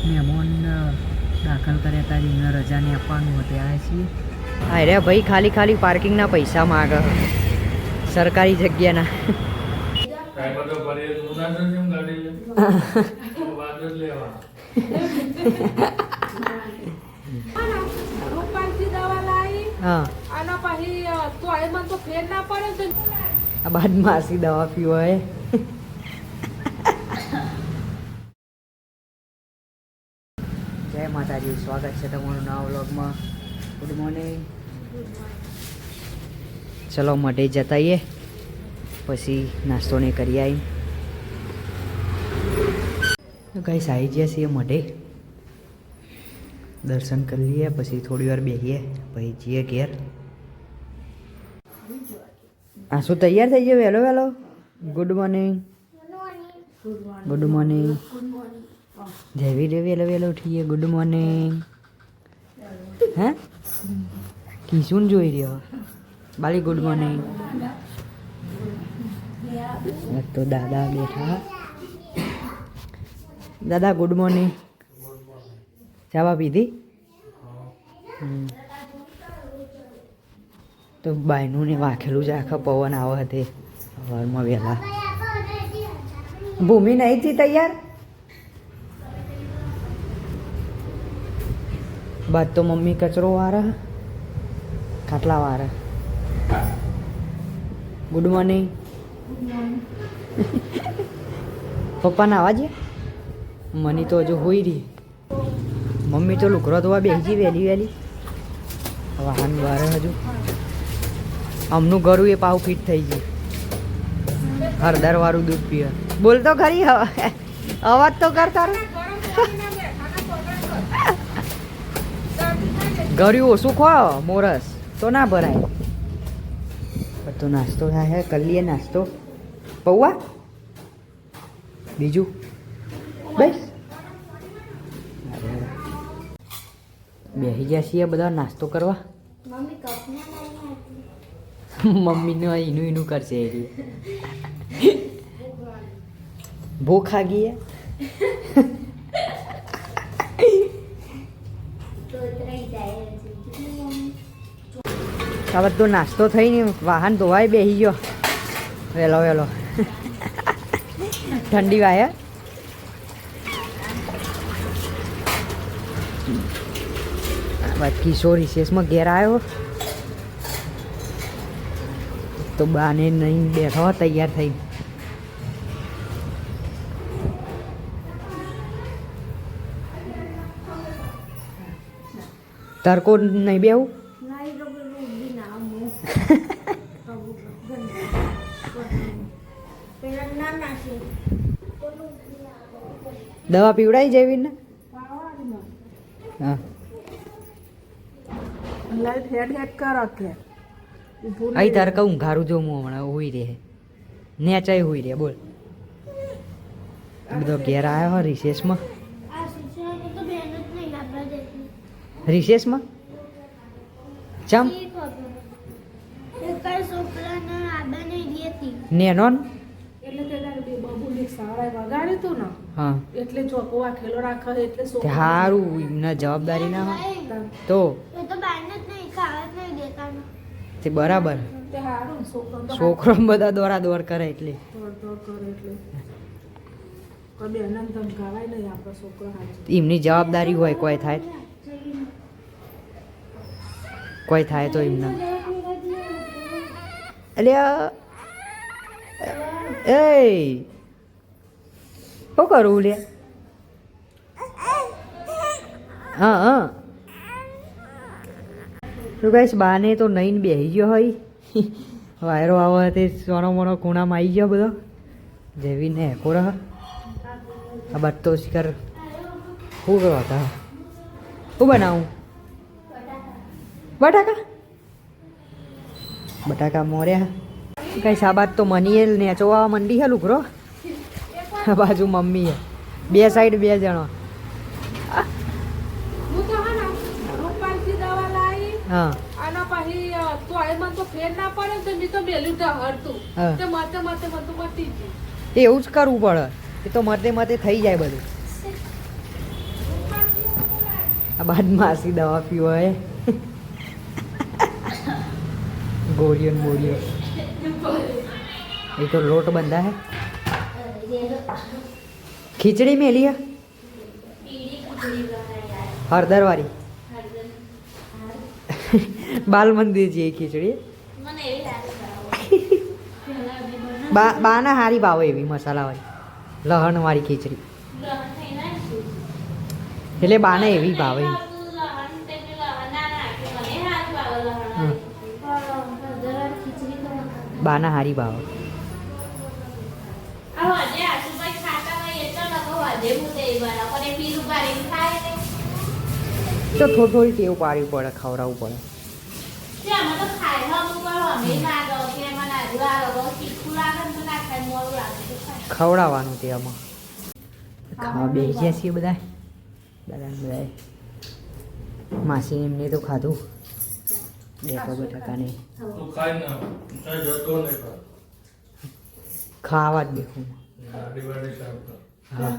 મહેમાન દાખલ કર્યા હતા એમને રજાને આપવાનું હતું આવ્યા છીએ. અરે ભાઈ ખાલી ખાલી પાર્કિંગના પૈસા માગે સરકારી જગ્યાના. આ બાદમાસી દવા પીવાય. જય માતાજી, સ્વાગત છે તમારું નવા વ્લોગમાં. Good morning. ચલો મઢે જતાઈએ, પછી નાસ્તો ને કરી આવી. ગાઈસ આવી ગયા છીએ મઢે, દર્શન કરી લઈએ, પછી થોડી વાર બેસીએ, પછી જઈએ ઘેર. આ શું તૈયાર થઈ ગયો વહેલો વહેલો? Good morning. Good morning. જેવી રે વહેલો વહેલો ઉઠીએ. Good morning. હે કિશુન જોઈ રહ્યો બાલી? Good morning. તો દાદા બેઠા. દાદા ગુડ મોર્નિંગ. ચાવા પીધી? તો બાયનું ને વાખેલું જ આખા પવન આવે હતી સવારમાં વહેલા. ભૂમિ નહીં થી તૈયાર? બાદ તો મમ્મી કચરો વારે, ખાટલા વારે. Good morning. પપ્પા ના અવાજ મની તો હજુ હોઈ રહી. મમ્મી તો લુકરો ધોવા બેસી વહેલી વહેલી. વાહન વારે હજુ અમનું ઘરું એ પાવ ફિટ થઈ ગયું. હળદર વાળું દૂધ પીવે. બોલ તો ખરી, અવાજ તો કર તારો. ગળ્યું ઓછું ખો, મોરસ તો ના ભરાય. તો નાસ્તો થાય, કરી લઈએ નાસ્તો. પૌવા બીજું બસ. બેસી ગયા છીએ બધા નાસ્તો કરવા. મમ્મીને એનું એનું કરશે. ભૂખ આ ગઈ. હવે તો નાસ્તો થઈને વાહન ધોવાય બેસી ગયો વહેલો વહેલો. ઠંડી વાય. કિશોર રિસેસમાં ઘેર આવ્યો તો બાને નહીં બેઠો તૈયાર થઈ. તરકો નહીં બેવું? દવા પીવડાવી જેવી ને? હા અહીં તારે કહું ઘારું જો હું હમણાં હોઈ રહે નેચાઈ હોઈ રહે. બોલ. બધો ઘેર આવ્યો રિસેસમાં. રિસેસમાં ચમ નેનો સારું એમના જવાબદારી ના હોય તો તે બરાબર. છોકરો બધા દોરા દોર કરે એટલે એમની જવાબદારી હોય. કોઈ થાય તો એમને એટલે એ શું કરું લે? હા હા તો ગાઈસ બાને તો નહીં બેસી ગયો હોય. વાયરો આવે તે સોનો મોનો ખૂણામાં આવી ગયો બધો. જેવીને હેકો રહ આ બાદ તો શિકાર શું કરવા હતા? શું બનાવું? બટાકા મોર્યા. કઈ સાબાત તો મનીએ નેચોવા મંડી હે લુકરો. બાજુ મમ્મી હે. બે સાઈડ બે જણા. હા એવું જ કરવું પડે. એ તો મતે મતે થઈ જાય બધું. આ બાદ માસી દવા પીવો હે ગોળીઓ ને બોળીઓ એ તો લોટ બંધા હે ખીચડી મેલી હે હળદર વાળી બાલ મંદિર જે ખીચડી બાના હારી ભાવે એવી મસાલાવાળી લહણવાળી ખીચડી એટલે બાને એવી ભાવે બાના હારી ભાવે તો થોડી ટેવ પાડવી પડે ખવડાવવું પડે ખવડાવવાનું તે આમાં ખાવા બેસી ગયા છીએ બધા બધાએ માસી એમને તો ખાધું બેઠો બટાકાને ખાવા જ બેઠું હા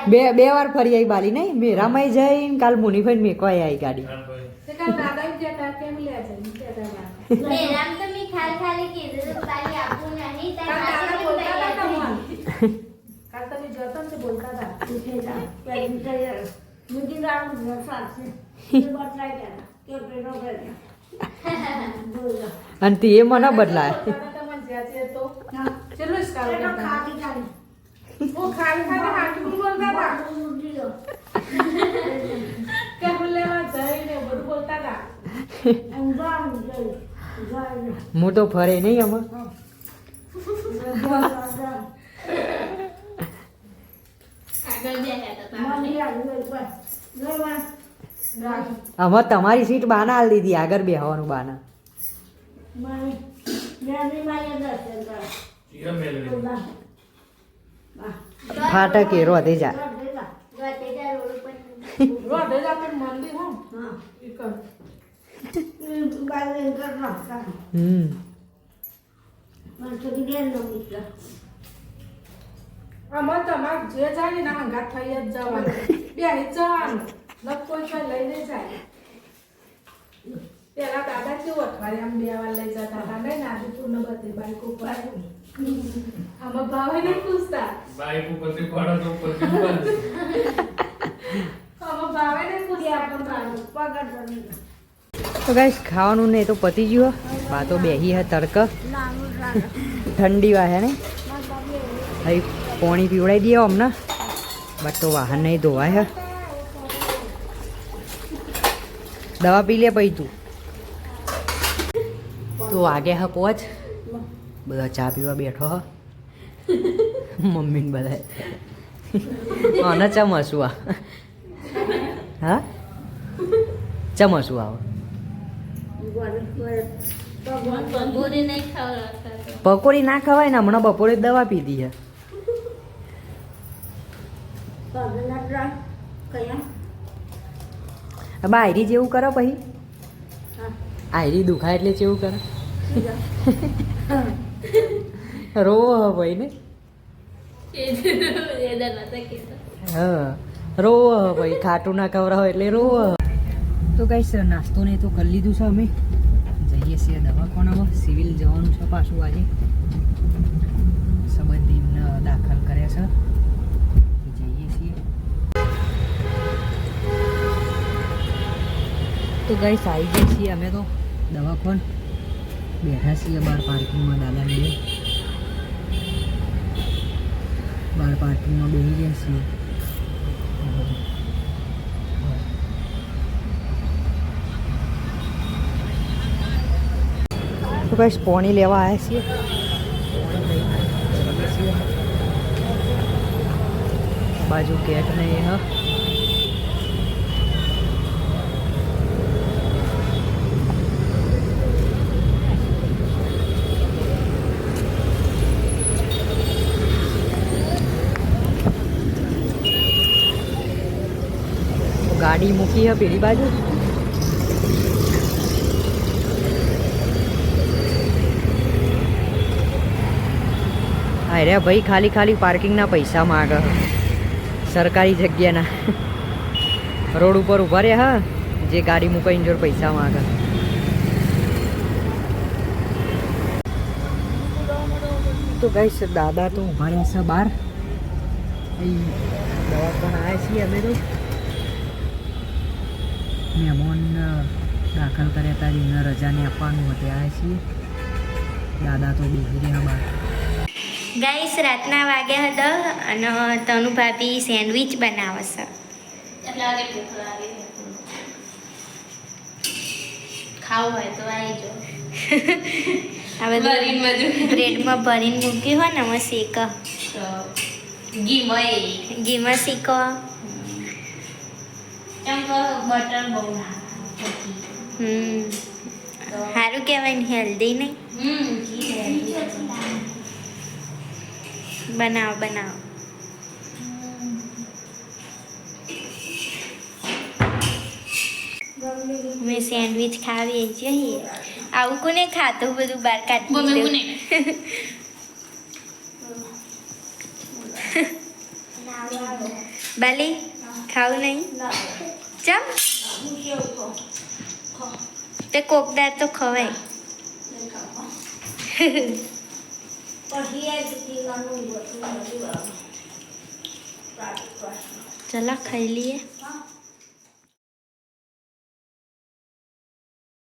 બે વાર ફરી આવી બાલી નહીં મેરામાં જઈને કાલ મુનિભાઈ મેકવાય આવી ગાડી અને તે એ મને બદલાય હું તો ફરે નહીં આમાં આમાં તમારી સીટ બાના હાલ દીધી આગળ બેહવાનું બાના ફાટક એ રોધે જા આમાં તમારે જે જાય ને હંગાત થઈ જ જવાનું બે જવાનું કોઈ કોઈ લઈને જાય પેલા દાદા કેવું અઠવાડિયે આમ 2 વાર લઈ જતા હતા ને નાદીપુર ને બધી બાઈક ઉપર આમાં ભાવે ને પૂછતા બાઈક ઉપરથી પડો તો ઉપરથી આમાં ભાવે ને પૂછતા પણ તો ગાઈસ ખાવાનું ને તો પતી ગયું બા તો બેહી હે તડક ઠંડી વાહે ને અહીં પાણી પીવડાવી દઈએ હમણાં બટ તો વાહન નહીં ધોવાય હે દવા પી લે પછી તું તો આગે હા પહોંચ બધા ચા પીવા બેઠો હ મમ્મી ને બધા આને ચમસું આ હા ચમસું આવે પકોડી ના ખવાય ને હમણાં બપોરે દવા પીધી છે હવે આયરી જેવું કરો પછી આયરી દુખાય એટલે જેવું કરે રોવો હ ભાઈ ને હા રોવો હ ભાઈ ખાટું ના ખવડાવો એટલે રોવો તો કઈ નાસ્તો ને તો કરી લીધું છે અમે જઈએ છીએ દવાખાનામાં સિવિલ જવાનું છે પાછું આજે સંબંધીને દાખલ કર્યા છે જઈએ છીએ તો ગાઈસ આવી ગયા છીએ અમે તો દવાખાન બેઠા છીએ બહાર પાર્કિંગમાં દાદાને બે બહાર પાર્કિંગમાં બેસી ગયા છીએ તો ગાઈસ પાણી લેવા આવ્યા છીએ બાજુ ગેટ નહીં હા ગાડી મૂકી હે પેલી બાજુ. અરે ભાઈ ખાલી ખાલી પાર્કિંગના પૈસા માગે સરકારી જગ્યાના. રોડ ઉપર ઊભા રહે હા જે ગાડી મૂકીને જોર પૈસા માગે. તો ગાઈસ દાદા તો ઊભા રહ્યા છે બહાર. દવાખાને આવ્યા છીએ અમે તો. મહેમાન દાખલ કર્યા હતા એને રજાને આપવાનું હતું આવ્યા છીએ. દાદા તો બેસી રહ્યા બહાર. ગાઈસ રાતના વાગ્યા હતા અને તનુ ભાભી સેન્ડવિચ બનાવે છે. ખાવું હોય તો આવી જાઓ. આ બધું બ્રેડમાં ભરીને મૂક્યું હોય ને એમાં શેક ઘીમાં શેકો. બટર બહુ સારું કહેવાય ને હેલ્ધી નહીં. બનાવો બનાવો. મેં સેન્ડવિચ ખાવી જોઈએ. આવું કોને ખાતું બધું બહાર કાઢી બાલી ખાવું નહીં ચમ તે કોકદાર તો ખવાય. ચલો ખાઈ લઈએ.